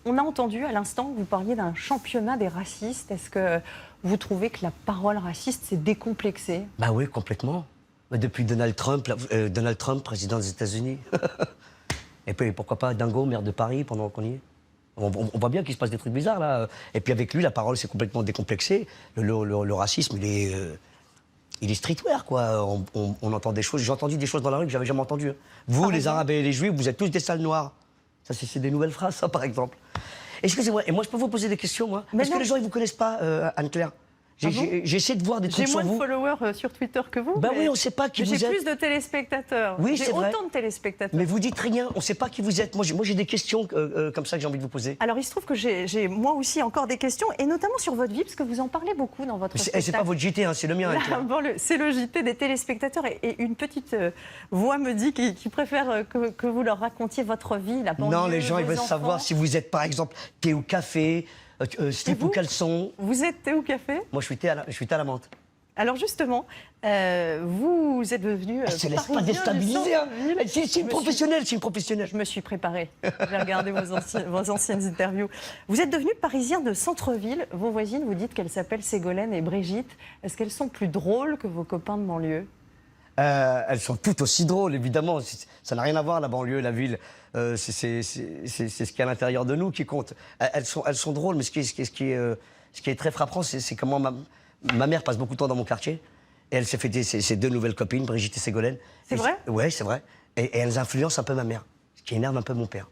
On a entendu à l'instant que vous parliez d'un championnat des racistes. Est-ce que vous trouvez que la parole raciste s'est décomplexée? Bah oui, complètement. Depuis Donald Trump, président des États-Unis. Et puis pourquoi pas Dingo, maire de Paris, pendant qu'on y est. On voit bien qu'il se passe des trucs bizarres là. Et puis avec lui, la parole s'est complètement décomplexée. Le racisme, il est streetwear, quoi. On entend des choses. J'ai entendu des choses dans la rue que j'avais jamais entendues. Vous, les Arabes et les Juifs, vous êtes tous des sales noirs. Ça, c'est des nouvelles phrases, ça, par exemple. Excusez-moi, et moi, je peux vous poser des questions, moi? Est-ce que les gens, ils vous connaissent pas, Anne-Claire? J'ai essayé de voir des trucs sur vous. J'ai moins de followers sur Twitter que vous. Bah oui, on ne sait pas qui vous êtes. J'ai plus de téléspectateurs. Oui, j'ai autant de téléspectateurs. Mais vous dites rien, on ne sait pas qui vous êtes. Moi, j'ai des questions comme ça que j'ai envie de vous poser. Alors, il se trouve que j'ai moi aussi encore des questions, et notamment sur votre vie, parce que vous en parlez beaucoup dans votre spectacle. C'est pas votre JT, hein, c'est le mien. C'est le JT des téléspectateurs, et une petite voix me dit qu'ils préfèrent que vous leur racontiez votre vie, la banlieue. Non, les gens, ils veulent savoir si vous êtes, par exemple, thé ou café, slip ou caleçon. Vous êtes thé ou café? Moi, je suis thé à la menthe. Alors justement, vous êtes devenu elle se laisse pas déstabiliser. Hein. C'est une professionnelle, c'est une professionnelle. Je me suis préparée. J'ai regardé vos anciennes interviews. Vous êtes devenu parisien de centre-ville. Vos voisines vous dites qu'elles s'appellent Ségolène et Brigitte. Est-ce qu'elles sont plus drôles que vos copains de banlieue? Elles sont toutes aussi drôles, évidemment. Ça n'a rien à voir, la banlieue, la ville. C'est ce qu'il y a à l'intérieur de nous qui compte. Elles sont drôles, mais ce qui est très frappant, c'est comment ma mère passe beaucoup de temps dans mon quartier. Et elle s'est fait ses deux nouvelles copines, Brigitte et Ségolène. C'est vrai? Ouais, c'est vrai. Et elles influencent un peu ma mère, ce qui énerve un peu mon père.